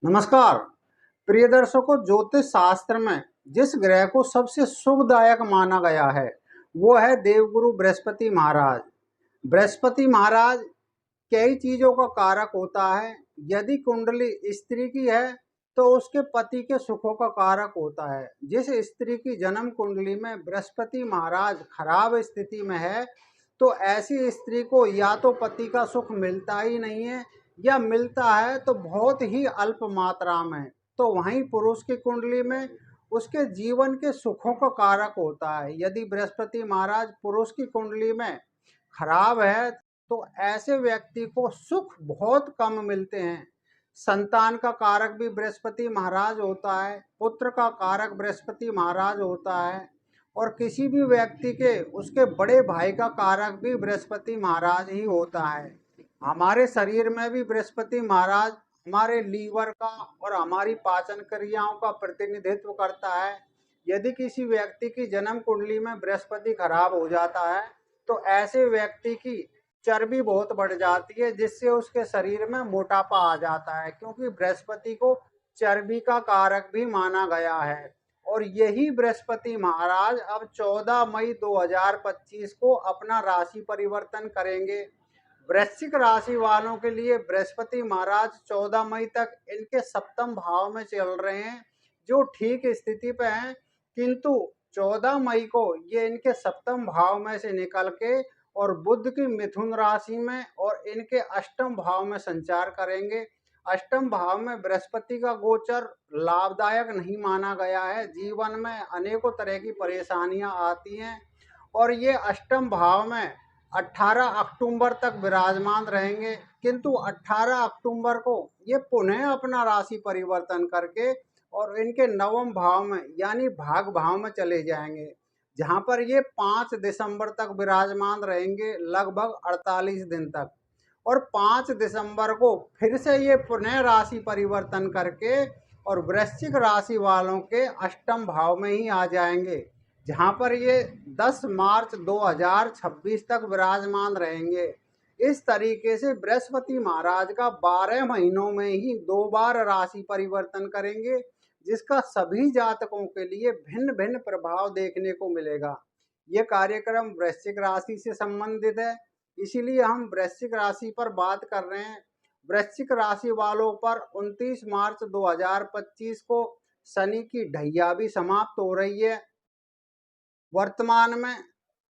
नमस्कार प्रिय दर्शकों। ज्योतिष शास्त्र में जिस ग्रह को सबसे शुभदायक माना गया है वो है देवगुरु बृहस्पति महाराज। बृहस्पति महाराज कई चीजों का कारक होता है। यदि कुंडली स्त्री की है तो उसके पति के सुखों का कारक होता है। जिस स्त्री की जन्म कुंडली में बृहस्पति महाराज खराब स्थिति में है तो ऐसी स्त्री को या तो पति का सुख मिलता ही नहीं है या मिलता है तो बहुत ही अल्प मात्रा में। तो वहीं पुरुष की कुंडली में उसके जीवन के सुखों का कारक होता है। यदि बृहस्पति महाराज पुरुष की कुंडली में खराब है तो ऐसे व्यक्ति को सुख बहुत कम मिलते हैं। संतान का कारक भी बृहस्पति महाराज होता है, पुत्र का कारक बृहस्पति महाराज होता है और किसी भी व्यक्ति के उसके बड़े भाई का कारक भी बृहस्पति महाराज ही होता है। हमारे शरीर में भी बृहस्पति महाराज हमारे लीवर का और हमारी पाचन क्रियाओं का प्रतिनिधित्व करता है। यदि किसी व्यक्ति की जन्म कुंडली में बृहस्पति खराब हो जाता है तो ऐसे व्यक्ति की चर्बी बहुत बढ़ जाती है, जिससे उसके शरीर में मोटापा आ जाता है, क्योंकि बृहस्पति को चर्बी का कारक भी माना गया है। और यही बृहस्पति महाराज अब 14 मई 2025 को अपना राशि परिवर्तन करेंगे। वृश्चिक राशि वालों के लिए बृहस्पति महाराज 14 मई तक इनके सप्तम भाव में चल रहे हैं, जो ठीक स्थिति पे हैं, किंतु 14 मई को ये इनके सप्तम भाव में से निकल के और बुध की मिथुन राशि में और इनके अष्टम भाव में संचार करेंगे। अष्टम भाव में बृहस्पति का गोचर लाभदायक नहीं माना गया है। जीवन में अनेकों तरह की परेशानियां आती हैं और ये अष्टम भाव में 18 अक्टूबर तक विराजमान रहेंगे, किंतु 18 अक्टूबर को ये पुनः अपना राशि परिवर्तन करके और इनके नवम भाव में यानी भाग भाव में चले जाएंगे, जहां पर ये 5 दिसंबर तक विराजमान रहेंगे, लगभग 48 दिन तक। और 5 दिसंबर को फिर से ये पुनः राशि परिवर्तन करके और वृश्चिक राशि वालों के अष्टम भाव में ही आ जाएंगे, जहां पर ये 10 मार्च 2026 तक विराजमान रहेंगे। इस तरीके से बृहस्पति महाराज का 12 महीनों में ही 2 बार राशि परिवर्तन करेंगे, जिसका सभी जातकों के लिए भिन्न भिन्न प्रभाव देखने को मिलेगा। ये कार्यक्रम वृश्चिक राशि से संबंधित है, इसीलिए हम वृश्चिक राशि पर बात कर रहे हैं। वृश्चिक राशि वालों पर 29 मार्च 2025 को शनि की ढैया भी समाप्त हो रही है। वर्तमान में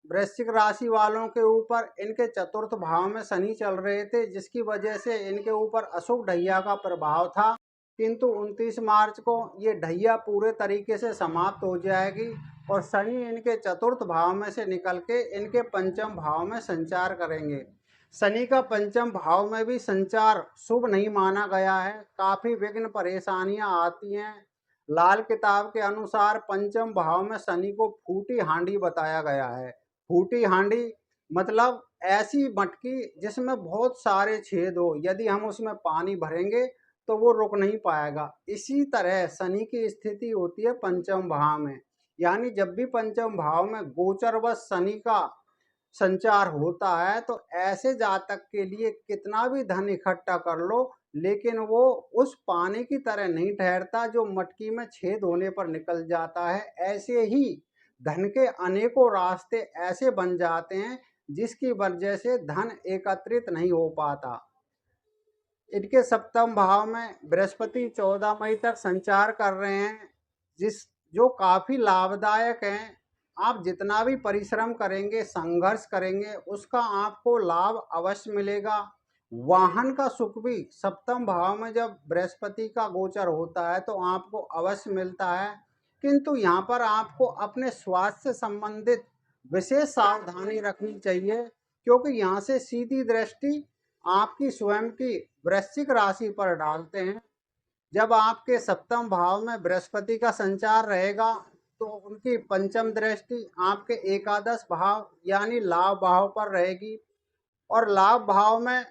वृश्चिक राशि वालों के ऊपर इनके चतुर्थ भाव में शनि चल रहे थे, जिसकी वजह से इनके ऊपर अशुभ ढैया का प्रभाव था, किंतु 29 मार्च को ये ढैया पूरे तरीके से समाप्त हो जाएगी और शनि इनके चतुर्थ भाव में से निकल के इनके पंचम भाव में संचार करेंगे। शनि का पंचम भाव में भी संचार शुभ नहीं माना गया है, काफ़ी विघ्न परेशानियां आती हैं। लाल किताब के अनुसार पंचम भाव में शनि को फूटी हांडी बताया गया है। फूटी हांडी मतलब ऐसी मटकी जिसमें बहुत सारे छेद हो, यदि हम उसमें पानी भरेंगे तो वो रुक नहीं पाएगा। इसी तरह शनि की स्थिति होती है पंचम भाव में, यानी जब भी पंचम भाव में गोचरवश शनि का संचार होता है तो ऐसे जातक के लिए कितना भी धन इकट्ठा कर लो, लेकिन वो उस पानी की तरह नहीं ठहरता जो मटकी में छेद होने पर निकल जाता है। ऐसे ही धन के अनेकों रास्ते ऐसे बन जाते हैं जिसकी वजह से धन एकत्रित नहीं हो पाता। इनके सप्तम भाव में बृहस्पति 14 मई तक संचार कर रहे हैं, जो काफ़ी लाभदायक हैं। आप जितना भी परिश्रम करेंगे, संघर्ष करेंगे, उसका आपको लाभ अवश्य मिलेगा। वाहन का सुख भी सप्तम भाव में जब बृहस्पति का गोचर होता है तो आपको अवश्य मिलता है, किंतु यहाँ पर आपको अपने स्वास्थ्य से संबंधित विशेष सावधानी रखनी चाहिए, क्योंकि यहाँ से सीधी दृष्टि आपकी स्वयं की वृश्चिक राशि पर डालते हैं। जब आपके सप्तम भाव में बृहस्पति का संचार रहेगा तो उनकी पंचम दृष्टि आपके एकादश भाव यानी लाभ भाव पर रहेगी और लाभ भाव में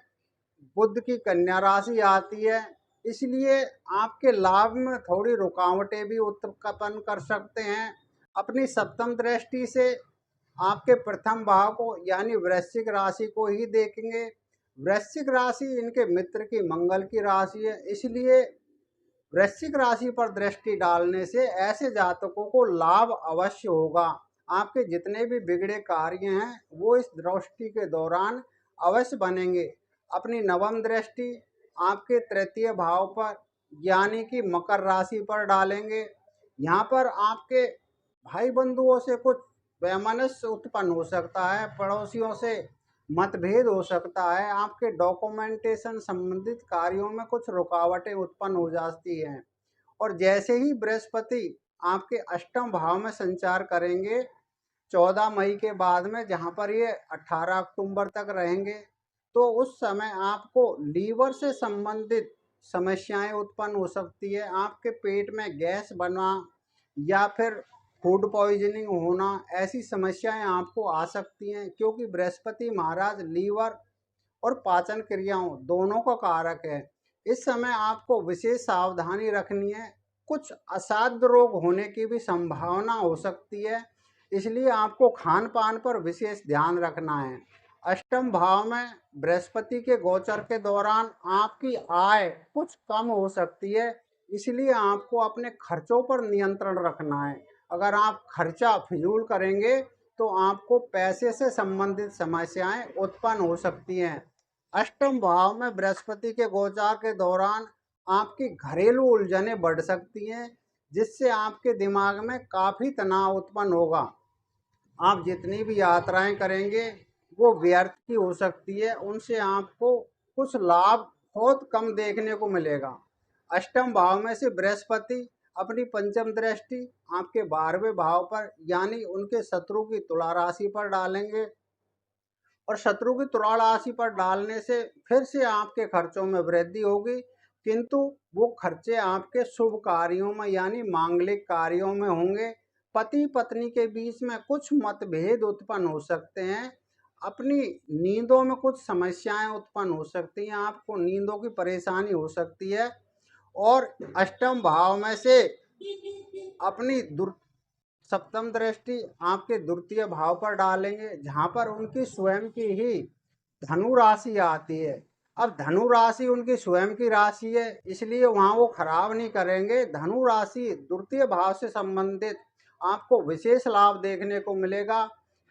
बुध की कन्या राशि आती है, इसलिए आपके लाभ में थोड़ी रुकावटें भी उत्पन्न कर सकते हैं। अपनी सप्तम दृष्टि से आपके प्रथम भाव को यानी वृश्चिक राशि को ही देखेंगे। वृश्चिक राशि इनके मित्र की मंगल की राशि है, इसलिए वृश्चिक राशि पर दृष्टि डालने से ऐसे जातकों को लाभ अवश्य होगा। आपके जितने भी बिगड़े कार्य हैं वो इस दृष्टि के दौरान अवश्य बनेंगे। अपनी नवम दृष्टि आपके तृतीय भाव पर यानी कि मकर राशि पर डालेंगे। यहाँ पर आपके भाई बंधुओं से कुछ वैमनस्य उत्पन्न हो सकता है, पड़ोसियों से मतभेद हो सकता है, आपके डॉक्यूमेंटेशन संबंधित कार्यों में कुछ रुकावटें उत्पन्न हो जाती हैं। और जैसे ही बृहस्पति आपके अष्टम भाव में संचार करेंगे 14 मई के बाद में, जहां पर ये 18 अक्टूबर तक रहेंगे, तो उस समय आपको लीवर से संबंधित समस्याएं उत्पन्न हो सकती है। आपके पेट में गैस बना या फिर फूड पॉइजनिंग होना, ऐसी समस्याएं आपको आ सकती हैं, क्योंकि बृहस्पति महाराज लीवर और पाचन क्रियाओं दोनों का कारक है। इस समय आपको विशेष सावधानी रखनी है। कुछ असाध्य रोग होने की भी संभावना हो सकती है, इसलिए आपको खान पान पर विशेष ध्यान रखना है। अष्टम भाव में बृहस्पति के गोचर के दौरान आपकी आय कुछ कम हो सकती है, इसलिए आपको अपने खर्चों पर नियंत्रण रखना है। अगर आप खर्चा फिजूल करेंगे तो आपको पैसे से संबंधित समस्याएं उत्पन्न हो सकती हैं। अष्टम भाव में बृहस्पति के गोचार के दौरान आपकी घरेलू उलझनें बढ़ सकती हैं, जिससे आपके दिमाग में काफ़ी तनाव उत्पन्न होगा। आप जितनी भी यात्राएं करेंगे वो व्यर्थ की हो सकती है, उनसे आपको कुछ लाभ बहुत कम देखने को मिलेगा। अष्टम भाव में से बृहस्पति अपनी पंचम दृष्टि आपके 12वें भाव पर यानी उनके शत्रु की तुला राशि पर डालेंगे, और शत्रु की तुला राशि पर डालने से फिर से आपके खर्चों में वृद्धि होगी, किंतु वो खर्चे आपके शुभ कार्यों में यानी मांगलिक कार्यों में होंगे। पति पत्नी के बीच में कुछ मतभेद उत्पन्न हो सकते हैं। अपनी नींदों में कुछ समस्याएं उत्पन्न हो सकती हैं, आपको नींदों की परेशानी हो सकती है। और अष्टम भाव में से अपनी सप्तम दृष्टि आपके द्वितीय भाव पर डालेंगे, जहां पर उनकी स्वयं की ही धनु राशि आती है। अब धनु राशि उनकी स्वयं की राशि है, इसलिए वहां वो खराब नहीं करेंगे। धनु राशि द्वितीय भाव से संबंधित आपको विशेष लाभ देखने को मिलेगा।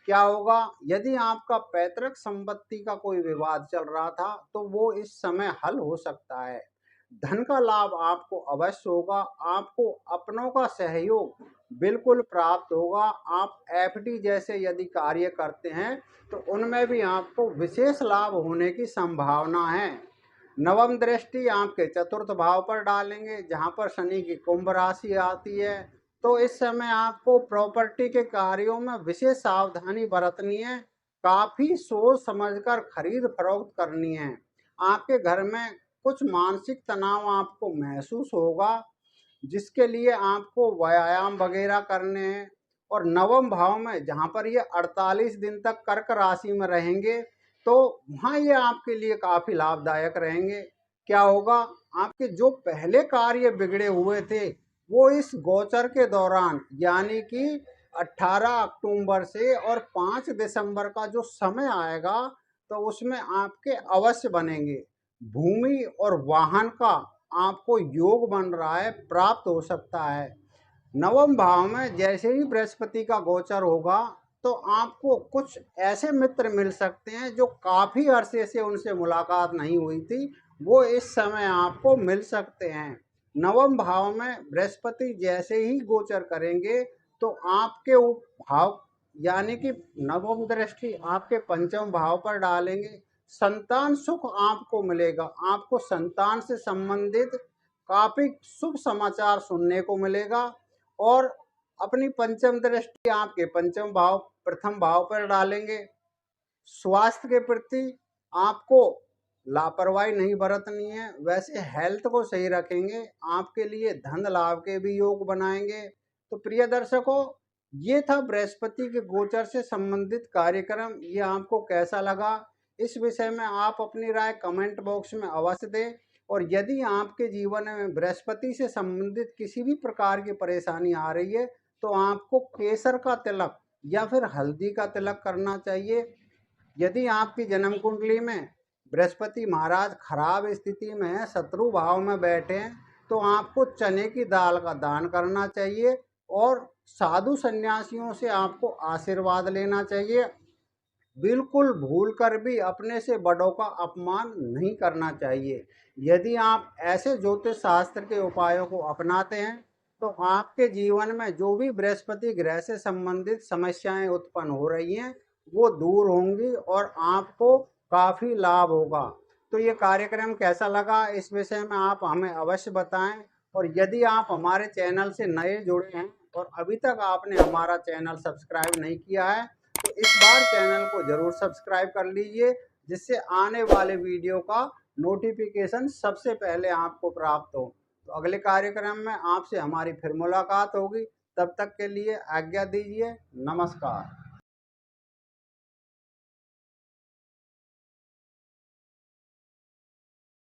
क्या होगा, यदि आपका पैतृक संपत्ति का कोई विवाद चल रहा था तो वो इस समय हल हो सकता है। धन का लाभ आपको अवश्य होगा। आपको अपनों का सहयोग बिल्कुल प्राप्त होगा। आप एफडी जैसे यदि कार्य करते हैं तो उनमें भी आपको विशेष लाभ होने की संभावना है। नवम दृष्टि आपके चतुर्थ भाव पर डालेंगे, जहां पर शनि की कुंभ राशि आती है। तो इस समय आपको प्रॉपर्टी के कार्यों में विशेष सावधानी बरतनी है। काफी सोच समझकर खरीद फरोख्त करनी है। आपके घर में कुछ मानसिक तनाव आपको महसूस होगा, जिसके लिए आपको व्यायाम वगैरह करने हैं। और नवम भाव में जहाँ पर ये 48 दिन तक कर्क राशि में रहेंगे, तो वहाँ ये आपके लिए काफ़ी लाभदायक रहेंगे। क्या होगा, आपके जो पहले कार्य बिगड़े हुए थे वो इस गोचर के दौरान यानी कि 18 अक्टूबर से और 5 दिसंबर का जो समय आएगा तो उसमें आपके अवश्य बनेंगे। भूमि और वाहन का आपको योग बन रहा है, प्राप्त हो सकता है। नवम भाव में जैसे ही बृहस्पति का गोचर होगा तो आपको कुछ ऐसे मित्र मिल सकते हैं जो काफ़ी अरसे से उनसे मुलाकात नहीं हुई थी, वो इस समय आपको मिल सकते हैं। नवम भाव में बृहस्पति जैसे ही गोचर करेंगे तो आपके भाव यानी कि नवम दृष्टि आपके पंचम भाव पर डालेंगे। संतान सुख आपको मिलेगा। आपको संतान से संबंधित काफ़ी शुभ समाचार सुनने को मिलेगा। और अपनी पंचम दृष्टि आपके पंचम भाव प्रथम भाव पर डालेंगे। स्वास्थ्य के प्रति आपको लापरवाही नहीं बरतनी है, वैसे हेल्थ को सही रखेंगे, आपके लिए धन लाभ के भी योग बनाएंगे। तो प्रिय दर्शकों, ये था बृहस्पति के गोचर से संबंधित कार्यक्रम। ये आपको कैसा लगा, इस विषय में आप अपनी राय कमेंट बॉक्स में अवश्य दें। और यदि आपके जीवन में बृहस्पति से संबंधित किसी भी प्रकार की परेशानी आ रही है तो आपको केसर का तिलक या फिर हल्दी का तिलक करना चाहिए। यदि आपकी जन्म कुंडली में बृहस्पति महाराज खराब स्थिति में है, शत्रु भाव में बैठे हैं, तो आपको चने की दाल का दान करना चाहिए और साधु सन्यासियों से आपको आशीर्वाद लेना चाहिए। बिल्कुल भूल कर भी अपने से बड़ों का अपमान नहीं करना चाहिए। यदि आप ऐसे ज्योतिष शास्त्र के उपायों को अपनाते हैं तो आपके जीवन में जो भी बृहस्पति ग्रह से संबंधित समस्याएं उत्पन्न हो रही हैं वो दूर होंगी और आपको काफ़ी लाभ होगा। तो ये कार्यक्रम कैसा लगा इस विषय में आप हमें अवश्य बताएं। और यदि आप हमारे चैनल से नए जुड़े हैं और अभी तक आपने हमारा चैनल सब्सक्राइब नहीं किया है तो इस बार चैनल को जरूर सब्सक्राइब कर लीजिए, जिससे आने वाले वीडियो का नोटिफिकेशन सबसे पहले आपको प्राप्त हो। तो अगले कार्यक्रम में आपसे हमारी फिर मुलाकात होगी। तब तक के लिए आज्ञा दीजिए। नमस्कार।